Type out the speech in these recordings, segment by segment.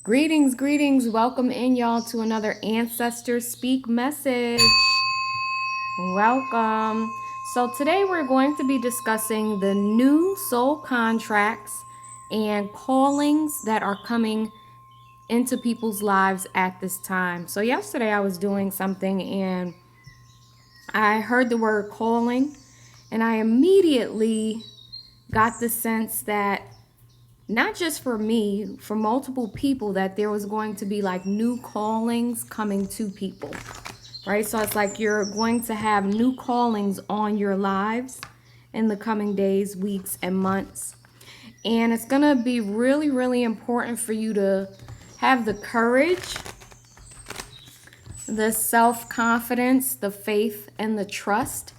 Greetings. Welcome in, y'all, to another Ancestor Speak message. Welcome. So today we're going to be discussing the new soul contracts and callings that are coming into people's lives at this time. So yesterday I was doing something and I heard the word calling, and I immediately got the sense that not just for me, for multiple people, that there was going to be like new callings coming to people, right? So it's like you're going to have new callings on your lives in the coming days, weeks, and months. And it's going to be really, really important for you to have the courage, the self-confidence, the faith, and the trust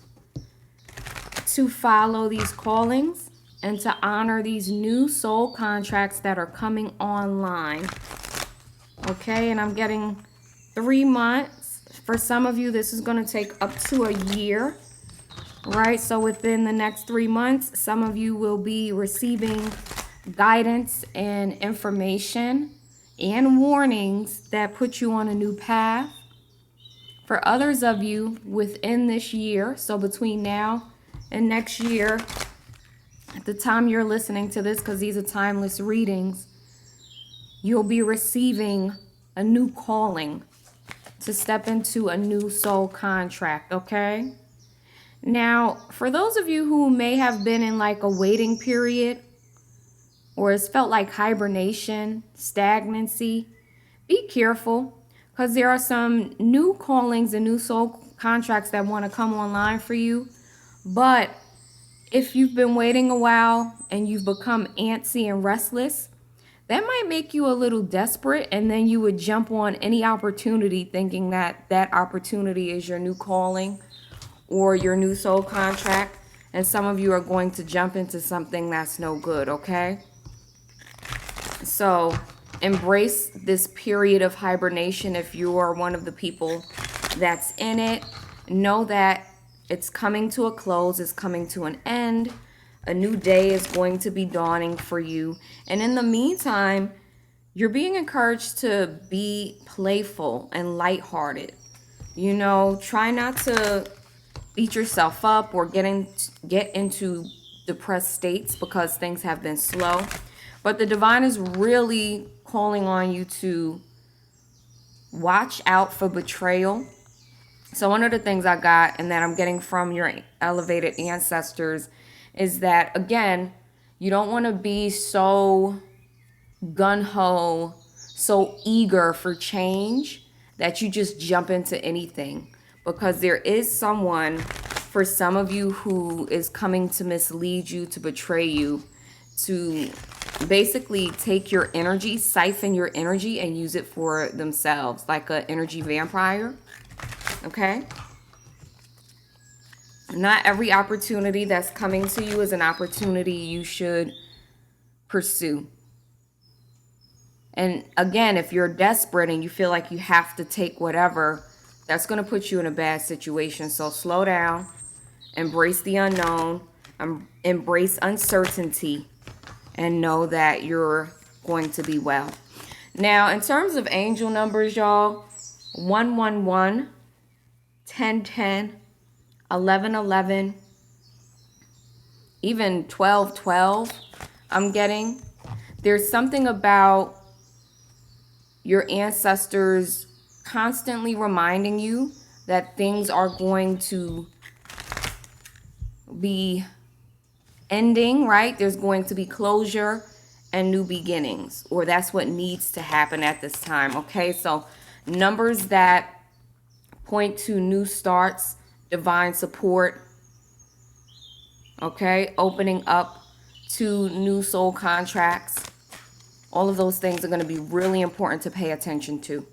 to follow these callings and to honor these new soul contracts that are coming online. Okay, and I'm getting 3 months. For some of you, this is going to take up to a year, right? So within the next 3 months, some of you will be receiving guidance and information and warnings that put you on a new path. For others of you, within this year, so between now and next year, at the time you're listening to this, because these are timeless readings, you'll be receiving a new calling to step into a new soul contract, okay? Now, for those of you who may have been in like a waiting period, or it's felt like hibernation, stagnancy, be careful, because there are some new callings and new soul contracts that want to come online for you. But if you've been waiting a while and you've become antsy and restless, that might make you a little desperate, and then you would jump on any opportunity thinking that that opportunity is your new calling or your new soul contract, and some of you are going to jump into something that's no good, okay? So embrace this period of hibernation if you are one of the people that's in it. Know that it's coming to a close, it's coming to an end. A new day is going to be dawning for you. And in the meantime, you're being encouraged to be playful and lighthearted. You know, try not to beat yourself up or get into depressed states because things have been slow. But the divine is really calling on you to watch out for betrayal. So one of the things I got, and that I'm getting from your elevated ancestors, is that, again, you don't want to be so gung-ho, so eager for change that you just jump into anything. Because there is someone, for some of you, who is coming to mislead you, to betray you, to basically take your energy, siphon your energy, and use it for themselves, like an energy vampire. Okay? Not every opportunity that's coming to you is an opportunity you should pursue. And again, if you're desperate and you feel like you have to take whatever, that's going to put you in a bad situation. So slow down, embrace the unknown, embrace uncertainty, and know that you're going to be well. Now, in terms of angel numbers, y'all, 111, 1010, 1111, even 1212, I'm getting. There's something about your ancestors constantly reminding you that things are going to be ending, right? There's going to be closure and new beginnings, or that's what needs to happen at this time, okay? So numbers that point to new starts, divine support, okay? Opening up to new soul contracts. All of those things are going to be really important to pay attention to.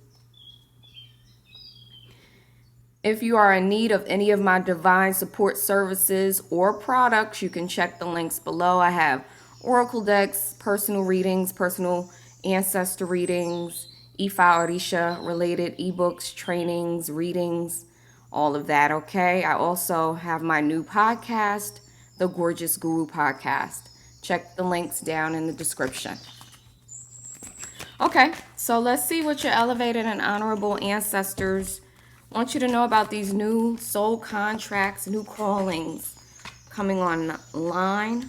If you are in need of any of my divine support services or products, you can check the links below. I have oracle decks, personal readings, personal ancestor readings, Ifa Orisha related ebooks, trainings, readings, all of that, okay? I also have my new podcast, the Gorgeous Guru Podcast. Check the links down in the description. Okay, so let's see what your elevated and honorable ancestors want you to know about these new soul contracts, new callings coming online.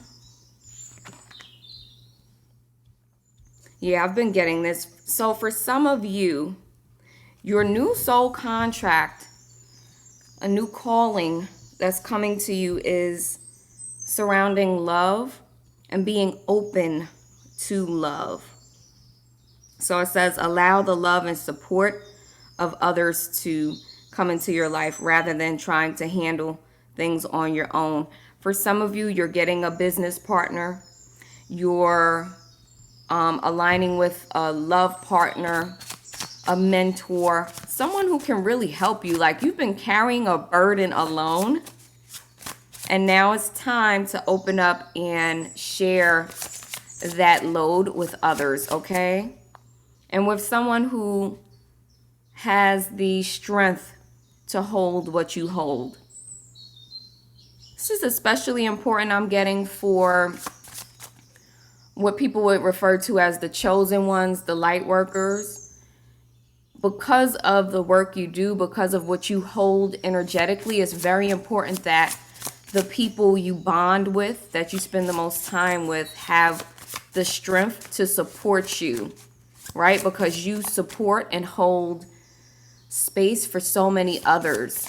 Yeah, I've been getting this. So for some of you, your new soul contract, a new calling that's coming to you is surrounding love and being open to love. So it says, allow the love and support of others to come into your life rather than trying to handle things on your own. For some of you, you're getting a business partner. You're aligning with a love partner, a mentor, someone who can really help you. Like you've been carrying a burden alone, and now it's time to open up and share that load with others, okay? And with someone who has the strength to hold what you hold. This is especially important, I'm getting, for what people would refer to as the chosen ones, the light workers. Because of the work you do, because of what you hold energetically, it's very important that the people you bond with, that you spend the most time with, have the strength to support you, right? Because you support and hold space for so many others,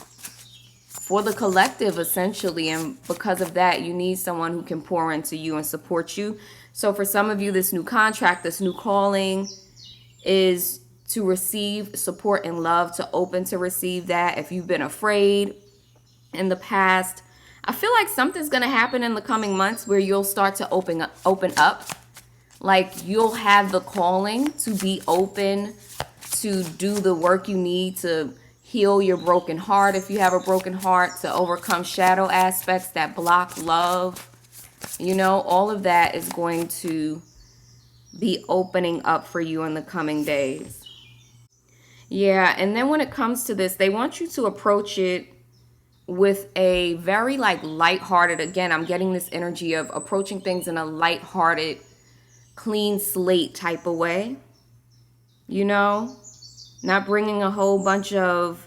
for the collective essentially, and because of that you need someone who can pour into you and support you. So for some of you, this new contract, this new calling is to receive support and love, to open to receive that. If you've been afraid in the past, I feel like something's going to happen in the coming months where you'll start to open up. Like you'll have the calling to be open, to do the work you need to heal your broken heart. If you have a broken heart, to overcome shadow aspects that block love, all of that is going to be opening up for you in the coming days. Yeah, and then when it comes to this, they want you to approach it with a very lighthearted, again, I'm getting this energy of approaching things in a lighthearted, clean slate type of way. Not bringing a whole bunch of,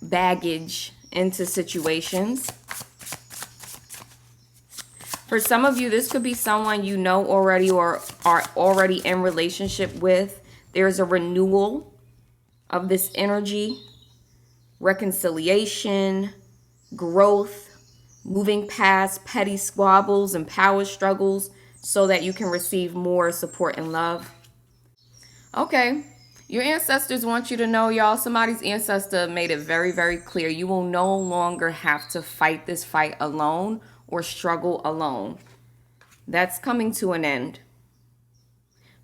baggage into situations. For some of you, this could be someone you know already or are already in relationship with. There's a renewal of this energy, reconciliation, growth, moving past petty squabbles and power struggles so that you can receive more support and love. Okay, your ancestors want you to know, y'all, somebody's ancestor made it very, very clear. You will no longer have to fight this fight alone or struggle alone. That's coming to an end.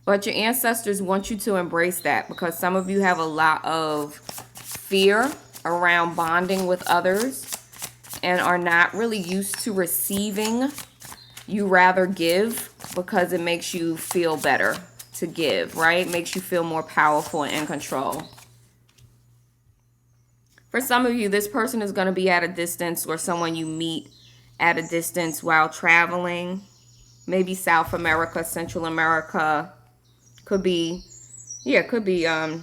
But your ancestors want you to embrace that, because some of you have a lot of fear around bonding with others and are not really used to receiving. You rather give because it makes you feel better to give, right? Makes you feel more powerful and in control. For some of you, this person is going to be at a distance, or someone you meet at a distance while traveling. Maybe South America, Central America. Could be the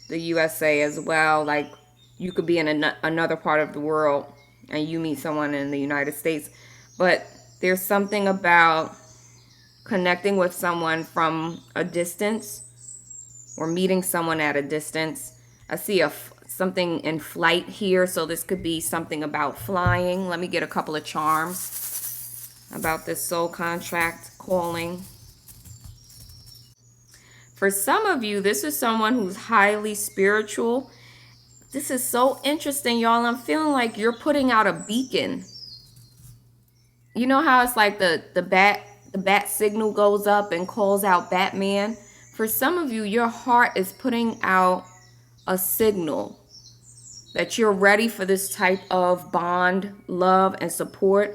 USA as well. Like you could be in another part of the world and you meet someone in the United States. But there's something about connecting with someone from a distance or meeting someone at a distance. I see something in flight here, so this could be something about flying. Let me get a couple of charms about this soul contract calling. For some of you, this is someone who's highly spiritual. This is so interesting, y'all. I'm feeling like you're putting out a beacon. You know how it's like the bat signal goes up and calls out Batman? For some of you, your heart is putting out a signal that you're ready for this type of bond, love, and support.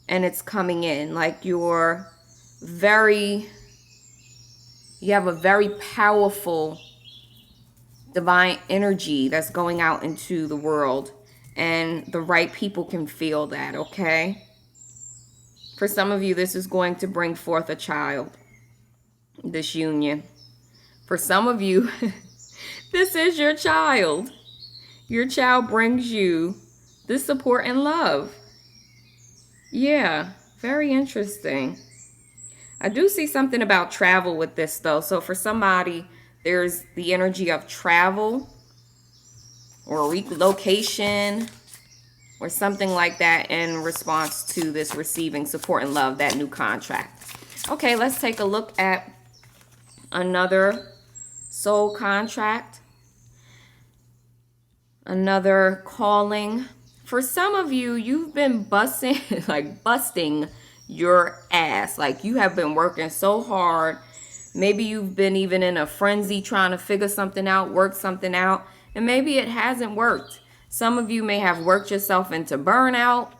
And it's coming in. Like you have a very powerful divine energy that's going out into the world. And the right people can feel that, okay? For some of you, this is going to bring forth a child, this union. For some of you, this is your child. Your child brings you this support and love. Yeah, very interesting. I do see something about travel with this, though. So for somebody, there's the energy of travel or relocation or something like that in response to this receiving support and love, that new contract. Okay, let's take a look at another soul contract, another calling. For some of you, you've been busting your ass. Like, you have been working so hard. Maybe you've been even in a frenzy trying to figure something out, work something out, and maybe it hasn't worked. Some of you may have worked yourself into burnout,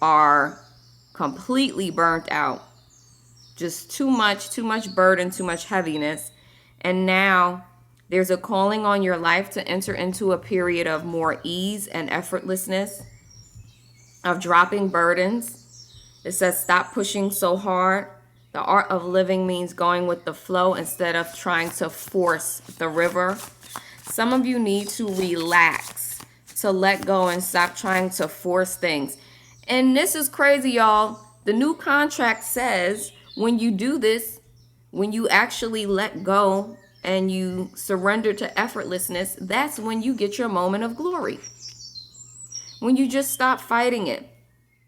are completely burnt out. Just too much burden, too much heaviness. And now there's a calling on your life to enter into a period of more ease and effortlessness, of dropping burdens. It says stop pushing so hard. The art of living means going with the flow instead of trying to force the river. Some of you need to relax, to let go and stop trying to force things. And this is crazy, y'all. The new contract says when you do this, when you actually let go and you surrender to effortlessness, that's when you get your moment of glory. When you just stop fighting it.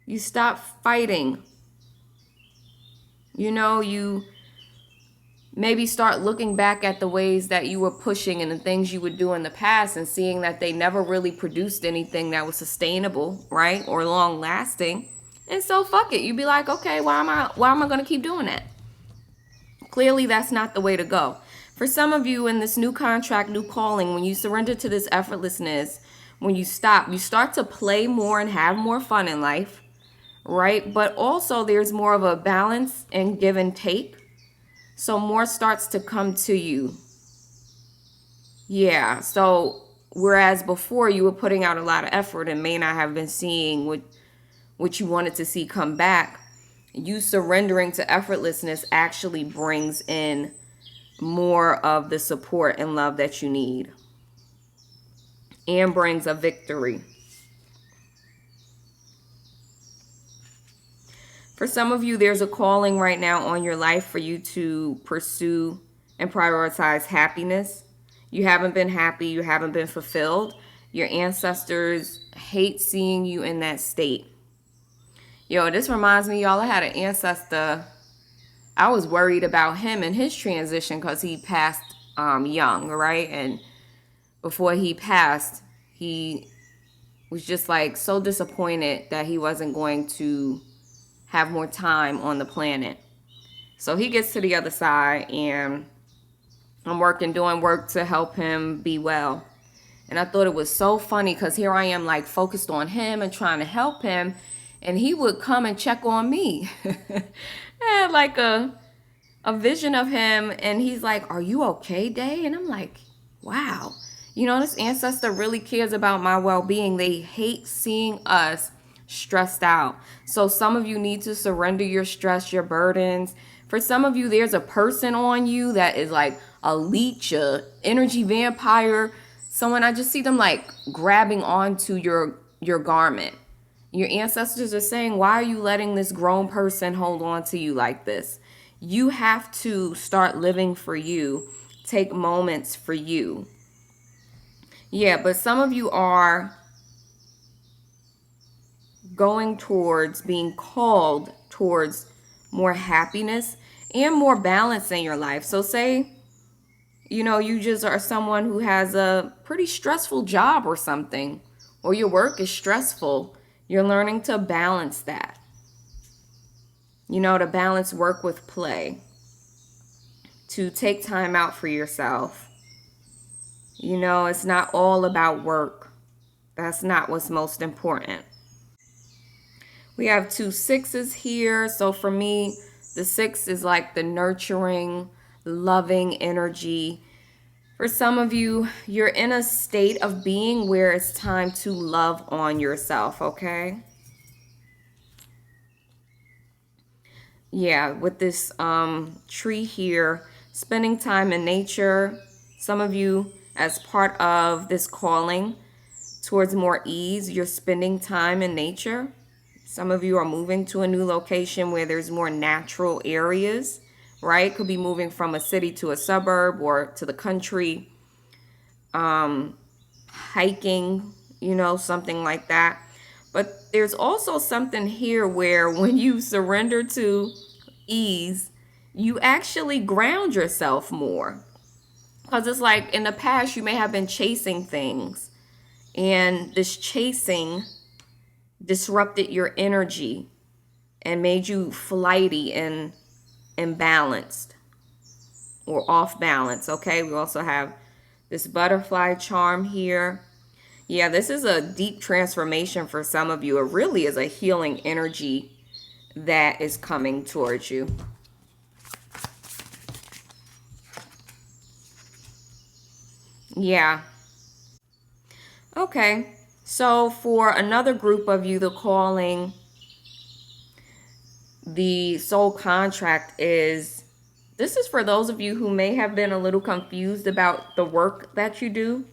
You stop fighting. You maybe start looking back at the ways that you were pushing and the things you would do in the past and seeing that they never really produced anything that was sustainable, right? Or long lasting. And so fuck it. You'd be like, okay, why am I going to keep doing that? Clearly that's not the way to go. For some of you in this new contract, new calling, when you surrender to this effortlessness, when you start to play more and have more fun in life, right? But also there's more of a balance and give and take. So more starts to come to you. Yeah. So whereas before you were putting out a lot of effort and may not have been seeing what you wanted to see come back, you surrendering to effortlessness actually brings in more of the support and love that you need and brings a victory. For some of you, there's a calling right now on your life for you to pursue and prioritize happiness. You haven't been happy. You haven't been fulfilled. Your ancestors hate seeing you in that state. Yo, this reminds me, y'all, I had an ancestor. I was worried about him and his transition because he passed young, right? And before he passed, he was just like so disappointed that he wasn't going to have more time on the planet. So he gets to the other side and I'm doing work to help him be well. And I thought it was so funny because here I am like focused on him and trying to help him. And he would come and check on me. I had like a vision of him and he's like, "Are you okay, Day?" And I'm like, wow. This ancestor really cares about my well-being. They hate seeing us stressed out. So some of you need to surrender your stress, your burdens. For some of you, there's a person on you that is like a leech, a energy vampire. Someone, I just see them like grabbing onto your garment. Your ancestors are saying, why are you letting this grown person hold on to you like this? You have to start living for you. Take moments for you. Yeah, but some of you are going towards being called towards more happiness and more balance in your life. So say, you just are someone who has a pretty stressful job or something, or your work is stressful. You're learning to balance that. To balance work with play, to take time out for yourself. It's not all about work. That's not what's most important. We have 2 6s here. So for me, the 6 is like the nurturing, loving energy. For some of you, you're in a state of being where it's time to love on yourself, okay? Yeah, with this tree here, spending time in nature. Some of you, as part of this calling towards more ease, you're spending time in nature. Some of you are moving to a new location where there's more natural areas, right? Could be moving from a city to a suburb or to the country, hiking, something like that. But there's also something here where when you surrender to ease, you actually ground yourself more. Because it's like in the past, you may have been chasing things, and this chasing disrupted your energy and made you flighty and imbalanced or off balance. Okay, we also have this butterfly charm here. Yeah, this is a deep transformation for some of you. It really is a healing energy that is coming towards you. Yeah. Okay. So for another group of you, the calling, the soul contract is, this is for those of you who may have been a little confused about the work that you do,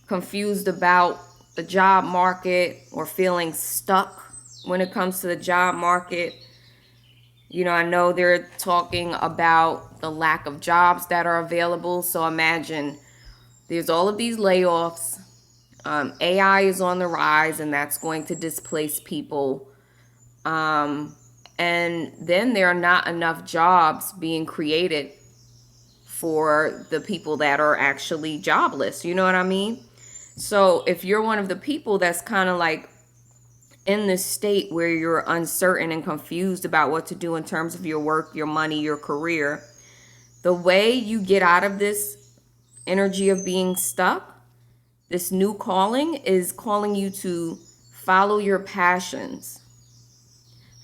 confused about the job market, or feeling stuck when it comes to the job market. I know they're talking about the lack of jobs that are available. So imagine there's all of these layoffs. AI is on the rise, and that's going to displace people. And then there are not enough jobs being created for the people that are actually jobless. You know what I mean? So if you're one of the people that's kind of like in this state where you're uncertain and confused about what to do in terms of your work, your money, your career, the way you get out of this energy of being stuck, this new calling is calling you to follow your passions.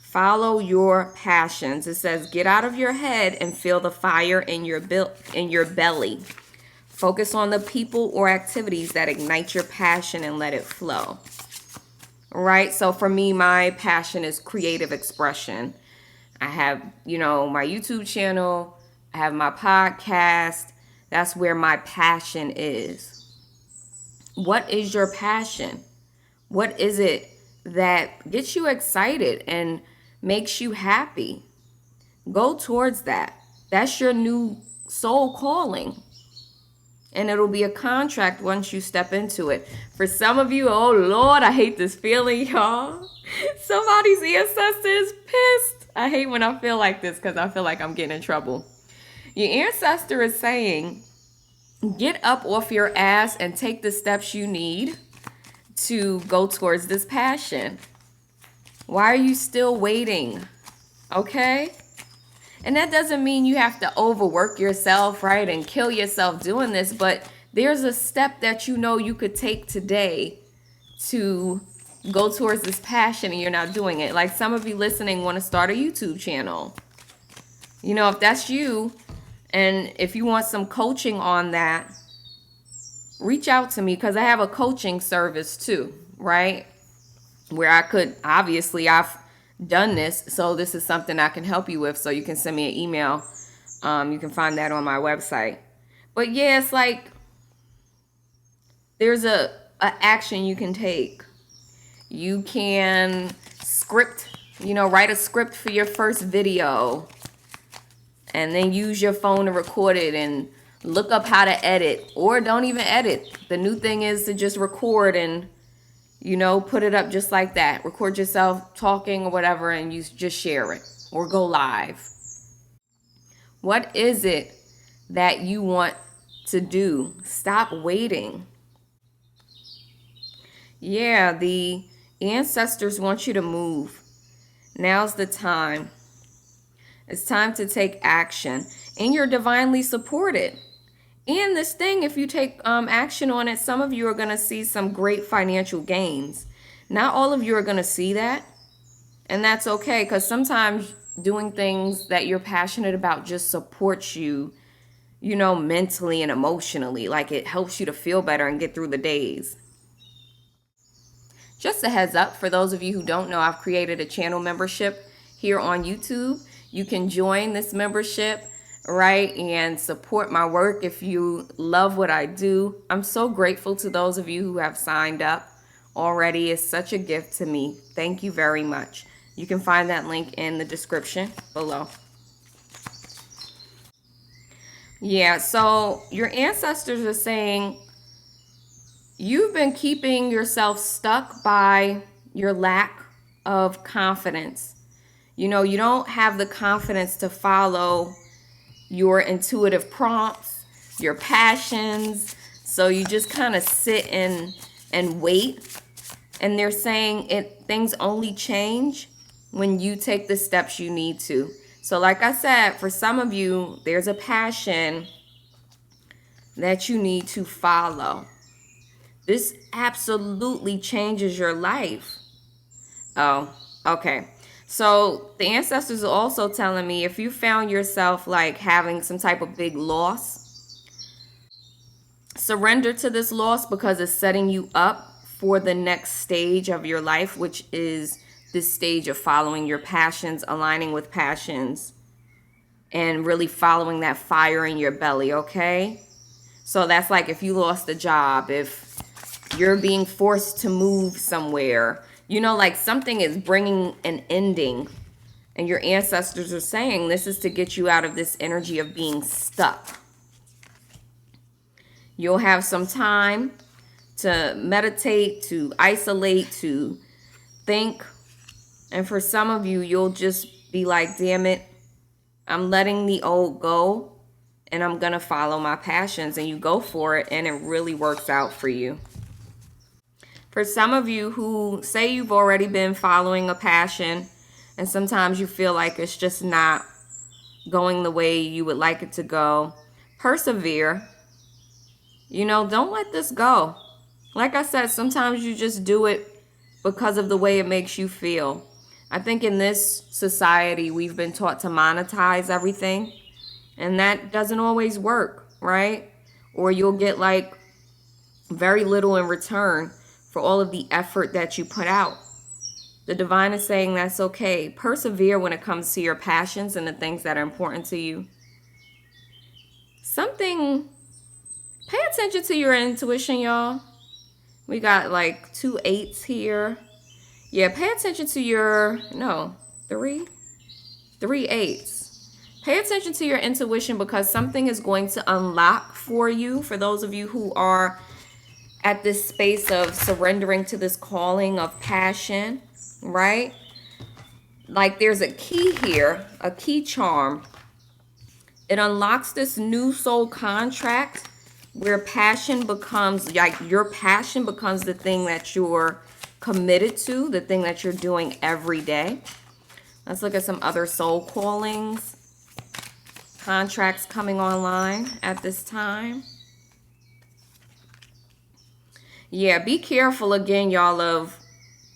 Follow your passions. It says, get out of your head and feel the fire in your belly. Focus on the people or activities that ignite your passion and let it flow. All right. So for me, my passion is creative expression. I have, my YouTube channel. I have my podcast. That's where my passion is. What is your passion? What is it that gets you excited and makes you happy? Go towards that. That's your new soul calling. And it'll be a contract once you step into it. For some of you, oh Lord, I hate this feeling, y'all. Somebody's ancestor is pissed. I hate when I feel like this because I feel like I'm getting in trouble. Your ancestor is saying, get up off your ass and take the steps you need to go towards this passion. Why are you still waiting? Okay? And that doesn't mean you have to overwork yourself, right, and kill yourself doing this, but there's a step that you could take today to go towards this passion, and you're not doing it. Like some of you listening want to start a YouTube channel. If that's you, and if you want some coaching on that, reach out to me, because I have a coaching service too, right? Where I've done this, so this is something I can help you with. So you can send me an email. You can find that on my website. But yeah, it's like there's a action you can take. You can write a script for your first video, and then use your phone to record it and look up how to edit, or don't even edit. The new thing is to just record and put it up just like that. Record yourself talking or whatever, and you just share it or go live. What is it that you want to do? Stop waiting. Yeah, the ancestors want you to move. Now's the time. It's time to take action, and you're divinely supported. And this thing, if you take action on it, some of you are going to see some great financial gains. Not all of you are going to see that. And that's okay, because sometimes doing things that you're passionate about just supports you, mentally and emotionally. Like it helps you to feel better and get through the days. Just a heads up, for those of you who don't know, I've created a channel membership here on YouTube. You can join this membership, right, and support my work if you love what I do. I'm so grateful to those of you who have signed up already. It's such a gift to me. Thank you very much. You can find that link in the description below. Yeah, so your ancestors are saying you've been keeping yourself stuck by your lack of confidence. You know, you don't have the confidence to follow your intuitive prompts, your passions. So you just kind of sit and wait. And they're saying things only change when you take the steps you need to. So like I said, for some of you, there's a passion that you need to follow. This absolutely changes your life. Oh, okay. So the ancestors are also telling me if you found yourself like having some type of big loss, surrender to this loss because it's setting you up for the next stage of your life, which is this stage of following your passions, aligning with passions, and really following that fire in your belly, okay? So that's like if you lost a job, if you're being forced to move somewhere, you know, like something is bringing an ending, and your ancestors are saying this is to get you out of this energy of being stuck. You'll have some time to meditate, to isolate, to think. And for some of you, you'll just be like, damn it, I'm letting the old go and I'm going to follow my passions. And you go for it and it really works out for you. For some of you who say you've already been following a passion and sometimes you feel like it's just not going the way you would like it to go, persevere. You know, don't let this go. Like I said, sometimes you just do it because of the way it makes you feel. I think in this society, we've been taught to monetize everything, and that doesn't always work, right? Or you'll get like very little in return for all of the effort that you put out. The divine is saying that's okay. Persevere when it comes to your passions and the things that are important to you. Pay attention to your intuition, y'all. We got like 2 8s here. Yeah, pay attention to three 8s. Pay attention to your intuition because something is going to unlock for you. For those of you who are at this space of surrendering to this calling of passion, right? Like there's a key here, a key charm. It unlocks this new soul contract where passion becomes, like your passion becomes the thing that you're committed to, the thing that you're doing every day. Let's look at some other soul callings, contracts coming online at this time. Yeah, be careful again, y'all, of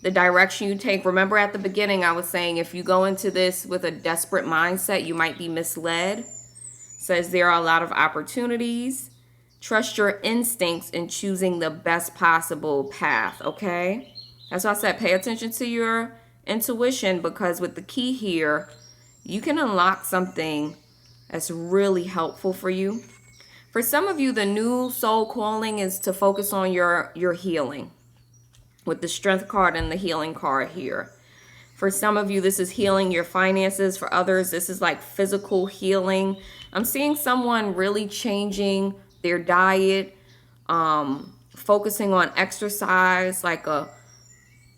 the direction you take. Remember at the beginning, I was saying if you go into this with a desperate mindset, you might be misled. It says there are a lot of opportunities. Trust your instincts in choosing the best possible path, okay? That's why I said pay attention to your intuition because with the key here, you can unlock something that's really helpful for you. For some of you, the new soul calling is to focus on your healing with the strength card and the healing card here. For some of you, this is healing your finances. For others, this is like physical healing. I'm seeing someone really changing their diet, focusing on exercise,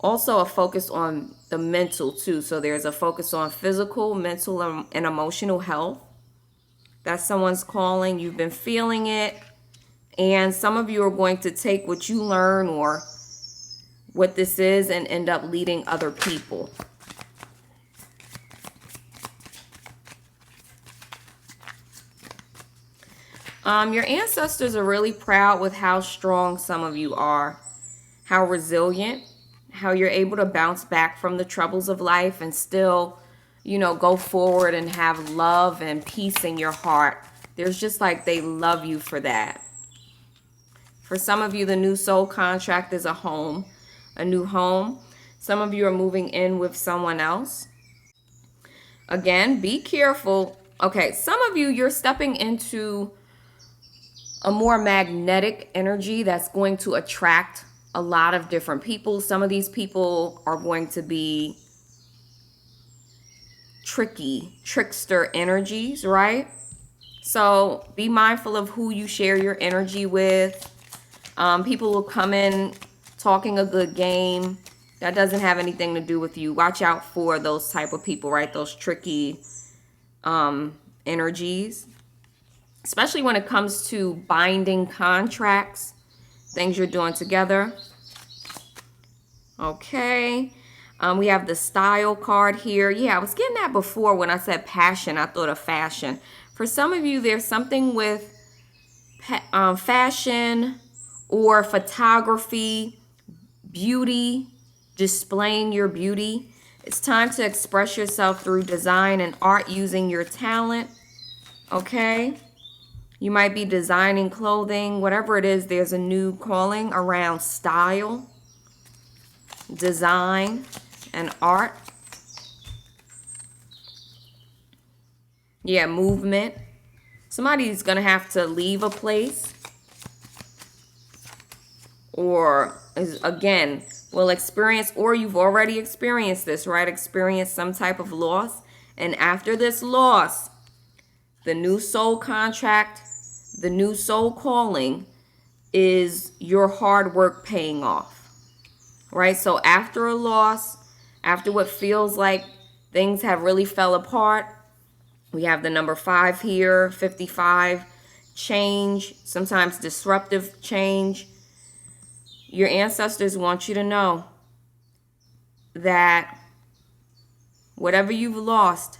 also a focus on the mental too. So there's a focus on physical, mental, and emotional health. That's someone's calling. You've been feeling it. And some of you are going to take what you learn or what this is and end up leading other people. Your ancestors are really proud with how strong some of you are, how resilient, how you're able to bounce back from the troubles of life and still, go forward and have love and peace in your heart. There's just like they love you for that. For some of you, the new soul contract is a home, a new home. Some of you are moving in with someone else. Again, be careful. Okay, some of you, you're stepping into a more magnetic energy that's going to attract a lot of different people. Some of these people are going to be trickster energies, right? So be mindful of who you share your energy with. People will come in talking a good game. That doesn't have anything to do with you. Watch out for those type of people, right? Those tricky energies. Especially when it comes to binding contracts, things you're doing together. Okay. We have the style card here. Yeah, I was getting that before when I said passion. I thought of fashion. For some of you, there's something with fashion or photography, beauty, displaying your beauty. It's time to express yourself through design and art using your talent. Okay? You might be designing clothing, whatever it is, there's a new calling around style, design, and art. Yeah, movement. Somebody's going to have to leave a place or again, will experience, or you've already experienced this, right? Experience some type of loss. And after this loss, the new soul contract, the new soul calling is your hard work paying off, right? So after a loss, after what feels like things have really fell apart, we have the number 5 here, 55, change, sometimes disruptive change. Your ancestors want you to know that whatever you've lost,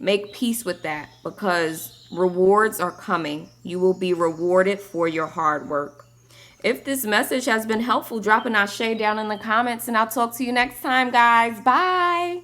make peace with that, because rewards are coming. You will be rewarded for your hard work. If this message has been helpful, drop an ashe down in the comments, and I'll talk to you next time, guys. Bye.